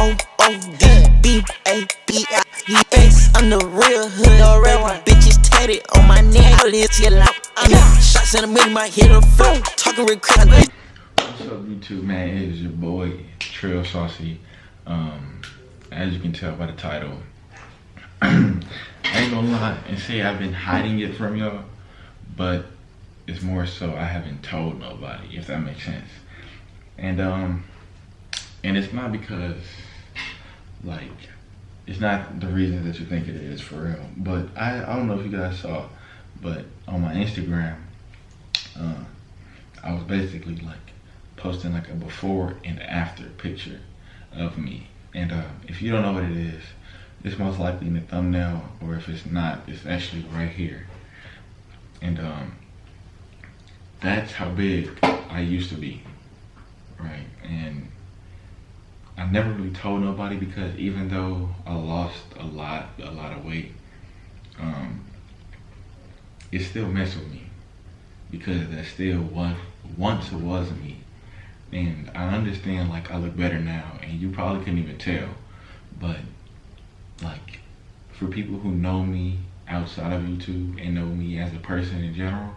B-A-B-I-E-S. I'm the real hood, baby. Bitches tatted on my neck. I live till shots in the middle, my head up front. Talking real quick. What's up, YouTube, man? It is your boy Trill, Saucey. As you can tell by the title, I ain't gonna lie and say I've been hiding it from y'all, but it's more so I haven't told nobody, if that makes sense. And it's not because, like, it's not the reason that you think it is, for real. But I don't know if you guys saw, but on my Instagram, I was basically like posting like a before and after picture of me. And if you don't know what it is, it's most likely in the thumbnail, or if it's not, it's actually right here. And that's how big I used to be, right? And I never really told nobody, because even though I lost a lot of weight, it still messed with me, because that still once was me. And I understand, like, I look better now, and you probably couldn't even tell, but like, for people who know me outside of YouTube and know me as a person in general,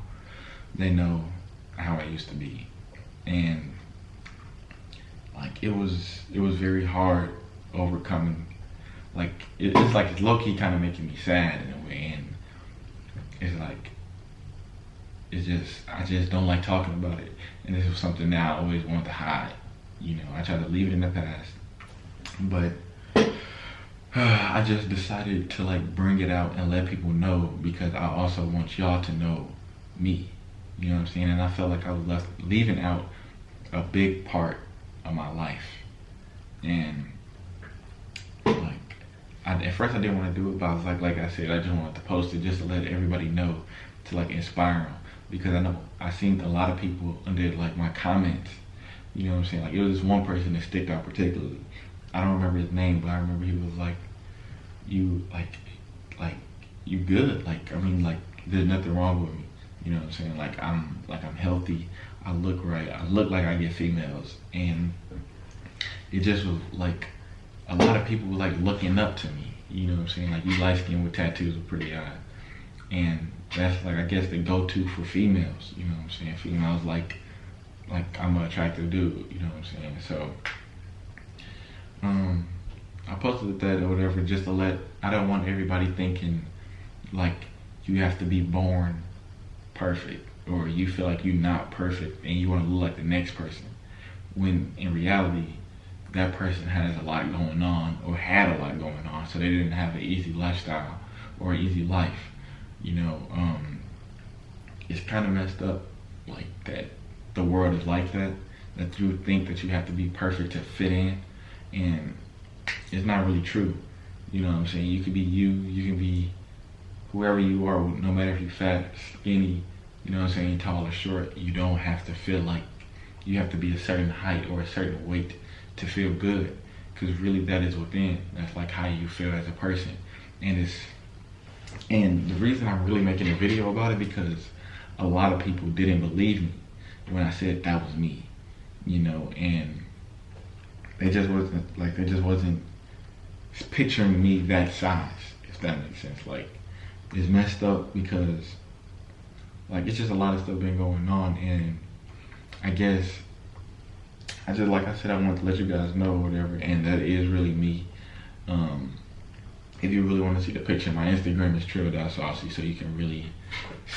they know how I used to be. And like, it was very hard overcoming. Like, it's like, it's low-key kind of making me sad in a way, and it's like, I just don't like talking about it. And this was something that I always wanted to hide. You know, I tried to leave it in the past, but I just decided to like bring it out and let people know, because I also want y'all to know me. You know what I'm saying? And I felt like I was leaving out a big part of my life. And like, at first I didn't want to do it, but I was like I said, I just wanted to post it just to let everybody know, to like inspire them. Because I know I seen a lot of people under like my comments, you know what I'm saying? Like, it was this one person that sticked out particularly. I don't remember his name, but I remember he was like, you you good. Like, I mean, like, there's nothing wrong with me. You know what I'm saying? Like I'm healthy. I look right. I look like I get females. And it just was like, a lot of people were like looking up to me. You know what I'm saying? Like, you light skin with tattoos are pretty odd. And that's like, I guess, the go-to for females. You know what I'm saying? Females like I'm an attractive dude. You know what I'm saying? So I posted that or whatever, just to let, I don't want everybody thinking like you have to be born perfect, or you feel like you're not perfect and you want to look like the next person, when in reality that person has a lot going on, or had a lot going on, so they didn't have an easy lifestyle or an easy life. You know, it's kind of messed up, like, that the world is like that you think that you have to be perfect to fit in, and it's not really true. You know what I'm saying? You can be you can be whoever you are, no matter if you're fat, skinny, you know what I'm saying, tall or short. You don't have to feel like you have to be a certain height or a certain weight to feel good, because really that is within. That's like how you feel as a person. And the reason I'm really making a video about it, because a lot of people didn't believe me when I said that was me, you know, and they just wasn't picturing me that size, if that makes sense. Like, it's messed up, because like, it's just a lot of stuff been going on, and I guess I just, like I said, I wanted to let you guys know whatever, and that is really me. If you really want to see the picture, my Instagram is trill.saucey, so you can really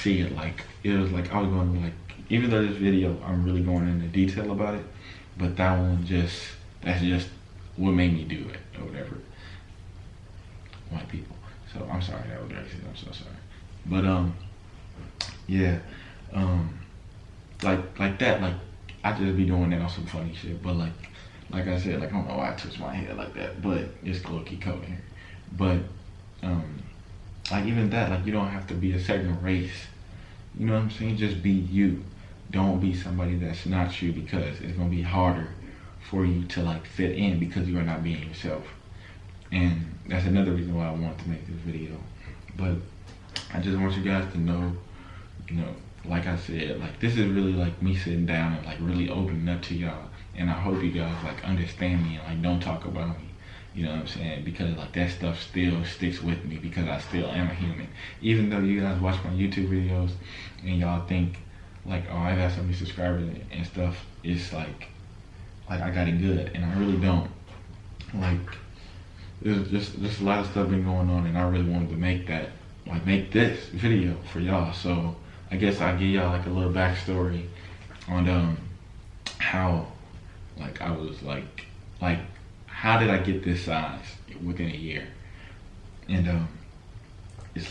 see it. Like, it was like, I was going, like, even though this video, I'm really going into detail about it, but that one that's just what made me do it, or whatever. White people. So, I'm sorry, that was racist, I'm so sorry. But, yeah, like that, like, I just be doing that on some funny shit, but like I said, like, I don't know why I twist my head like that, but it's low-key cold here. But like, even that, like, you don't have to be a certain race. You know what I'm saying? Just be you. Don't be somebody that's not you, because it's gonna be harder for you to like fit in, because you are not being yourself. And that's another reason why I wanted to make this video. But I just want you guys to know, you know, like I said, like, this is really like me sitting down and like really opening up to y'all. And I hope you guys like understand me and like don't talk about me. You know what I'm saying? Because like that stuff still sticks with me because I still am a human. Even though you guys watch my YouTube videos and y'all think like, oh, I got so many subscribers and stuff, it's like I got it good, and I really don't. Like, there's just a lot of stuff been going on, and I really wanted to make this video for y'all. So I guess I'll give y'all like a little backstory on how like I was like how did I get this size within a year? And it's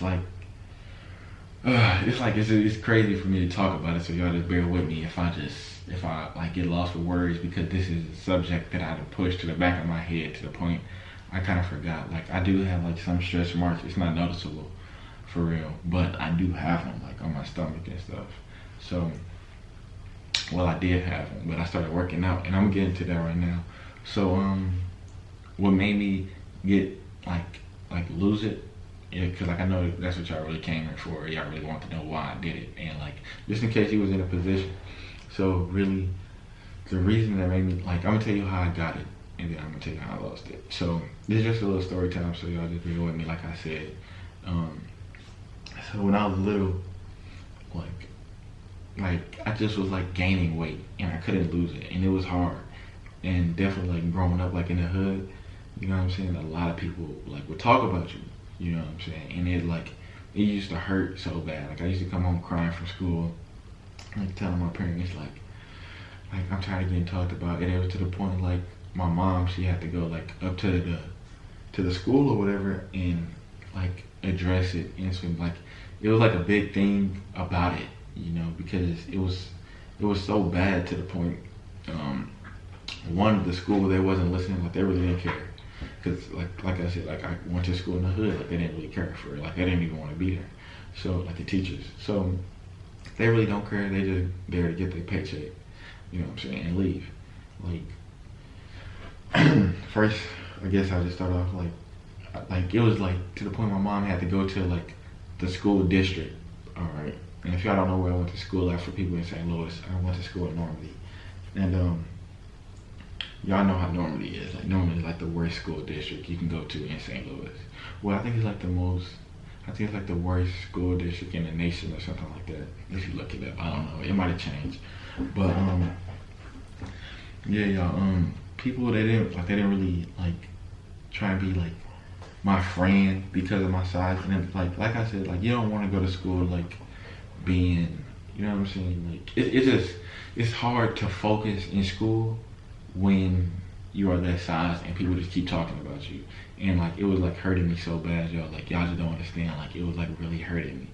crazy for me to talk about it, so y'all just bear with me if I like get lost for words, because this is a subject that I had to push to the back of my head to the point I kind of forgot. Like, I do have like some stretch marks. It's not noticeable for real, but I do have them like on my stomach and stuff. So, well, I did have them, but I started working out, and I'm getting to that right now. So what made me get like lose it, yeah, because like I know that's what y'all really came here for. Y'all really want to know why I did it, and like just in case he was in a position. So really, the reason that made me like, I'm gonna tell you how I got it, and then I'm gonna tell you how I lost it. So this is just a little story time, so y'all just bear with me. Like I said, so when I was little, like I just was like gaining weight, and I couldn't lose it, and it was hard. And definitely like growing up like in the hood, you know what I'm saying, a lot of people like would talk about you, you know what I'm saying, and it used to hurt so bad. Like I used to come home crying from school, like telling my parents like I'm tired of getting talked about. And it was to the point like my mom, she had to go like up to the school or whatever and like address it. And so like it was like a big thing about it, you know, because it was so bad to the point one of the school, they wasn't listening, like they really didn't care, because like I said, like I went to school in the hood, like they didn't really care for it, like they didn't even want to be there. So like the teachers, so they really don't care. They just there to get their paycheck, you know what I'm saying, and leave. Like first, I guess I just start off like it was like to the point my mom had to go to like the school district. All right, and if y'all don't know where I went to school at, for people in St. Louis, I went to school in Normandy, and y'all know how Normandy is. Like Normandy is like the worst school district you can go to in St. Louis. Well, I think it's like the worst school district in the nation or something like that. If you look it up, I don't know. It might have changed. But yeah, y'all, people they didn't really like try and be like my friend because of my size. And then like I said, like you don't want to go to school like being, you know what I'm saying? Like it's hard to focus in school when you are that size and people just keep talking about you. And like it was like hurting me so bad, y'all. Like y'all just don't understand. Like it was like really hurting me.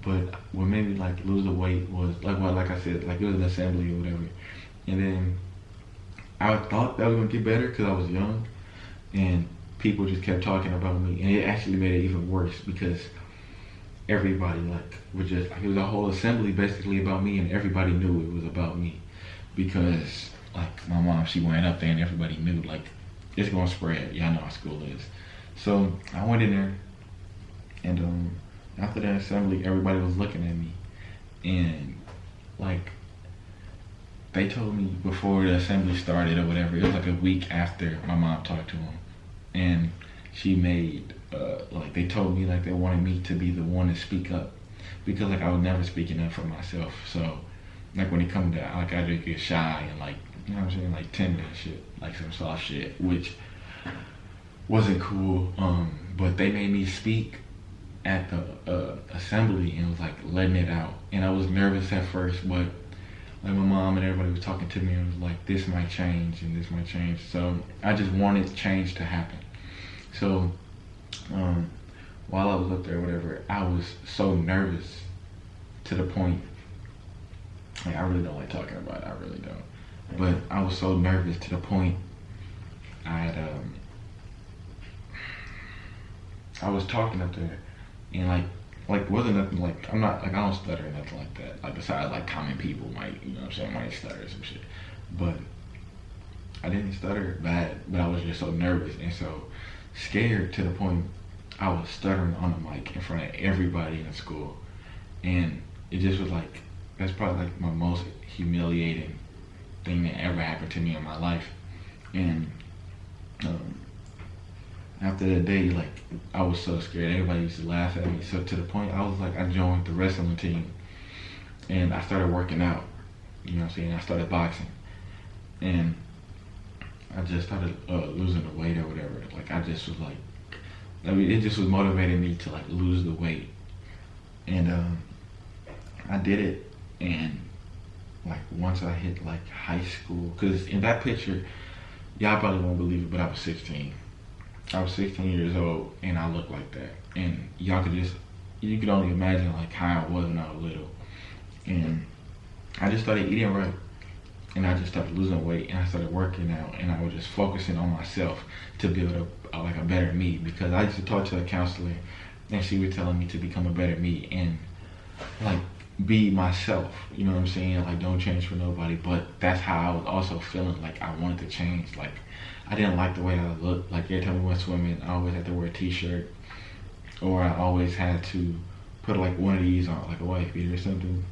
But what made me like lose the weight was like I said, like it was an assembly or whatever. And then I thought that was gonna get better because I was young, and people just kept talking about me, and it actually made it even worse because everybody like was just it was a whole assembly basically about me, and everybody knew it was about me because like my mom, she went up there and everybody knew like it's gonna spread. Y'all know how school is. So I went in there, and after that assembly, everybody was looking at me, and like they told me before the assembly started or whatever, it was like a week after my mom talked to him, and she made like they told me like they wanted me to be the one to speak up because like I was never speaking up for myself. So like when it comes to like I just get shy and like, you know what I'm saying, like timid and shit, like some soft shit, which wasn't cool. But they made me speak at the assembly and was like letting it out. And I was nervous at first, but like my mom and everybody was talking to me and was like, this might change and this might change. So I just wanted change to happen. So while I was up there, whatever, I was so nervous to the point, like I really don't like talking about it, I really don't. But I was so nervous to the point I was talking up there, and like wasn't nothing like, I'm not like, I don't stutter or nothing like that. Like besides like common people might, you know what I'm saying, might stutter or some shit. But I didn't stutter bad, but I was just so nervous and so scared to the point I was stuttering on the mic in front of everybody in school. And it just was like, that's probably like my most humiliating thing that ever happened to me in my life. And After that day, like, I was so scared. Everybody used to laugh at me. So to the point, I was like, I joined the wrestling team. And I started working out. You know what I'm saying? I started boxing. And I just started losing the weight or whatever. Like, I just was like, I mean, it just was motivating me to, like, lose the weight. And I did it. And, like, once I hit, like, high school, because in that picture, y'all probably won't believe it, but I was 16. I was 16 years old, and I looked like that. And y'all could just, you could only imagine, like, how I was when I was little. And I just started eating right. And I just started losing weight, and I started working out, and I was just focusing on myself to build like a better me. Because I used to talk to a counselor, and she was telling me to become a better me and, like, be myself. You know what I'm saying? Like, don't change for nobody. But that's how I was also feeling, like I wanted to change. Like, I didn't like the way I looked. Like, every time we went swimming, I always had to wear a t-shirt, or I always had to put like one of these on, like a wife beater or something.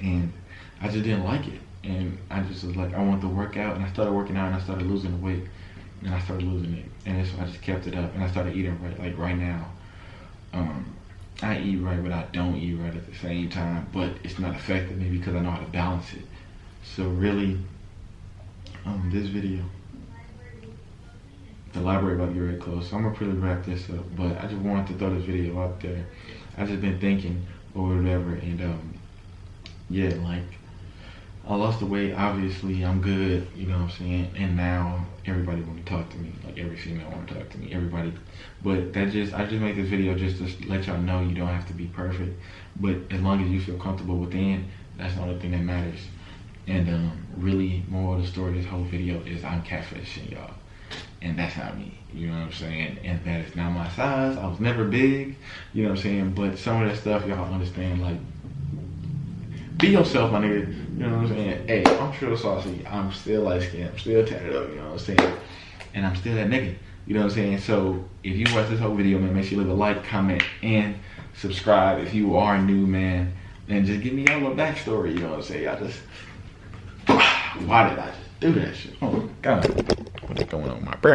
And I just didn't like it. And I just was like, I wanted to work out, and I started working out, and I started losing weight, and I started losing it. And so I just kept it up, and I started eating right. Like, right now, I eat right, but I don't eat right at the same time. But it's not affecting me because I know how to balance it. So really, this video, the library about to get ready close, so I'm gonna pretty wrap this up. But I just wanted to throw this video out there. I just been thinking or whatever, and yeah, like, I lost the weight. Obviously, I'm good. You know what I'm saying? And now everybody want to talk to me. Like, every female want to talk to me. Everybody. But I just make this video just to let y'all know you don't have to be perfect. But as long as you feel comfortable within, that's the only thing that matters. And really, moral of the story, this whole video is I'm catfishing y'all. And that's not me, you know what I'm saying? And that is not my size. I was never big, you know what I'm saying? But some of that stuff y'all understand, like, be yourself, my nigga, you know what I'm saying? Hey, I'm Trill Saucey. I'm still light skinned, I'm still tatted up, you know what I'm saying? And I'm still that nigga, you know what I'm saying? So if you watch this whole video, man, make sure you leave a like, comment, and subscribe if you are new, man. And just give me a little backstory, you know what I'm saying? Why did I just do that shit? Oh my God. What's going on with my brain?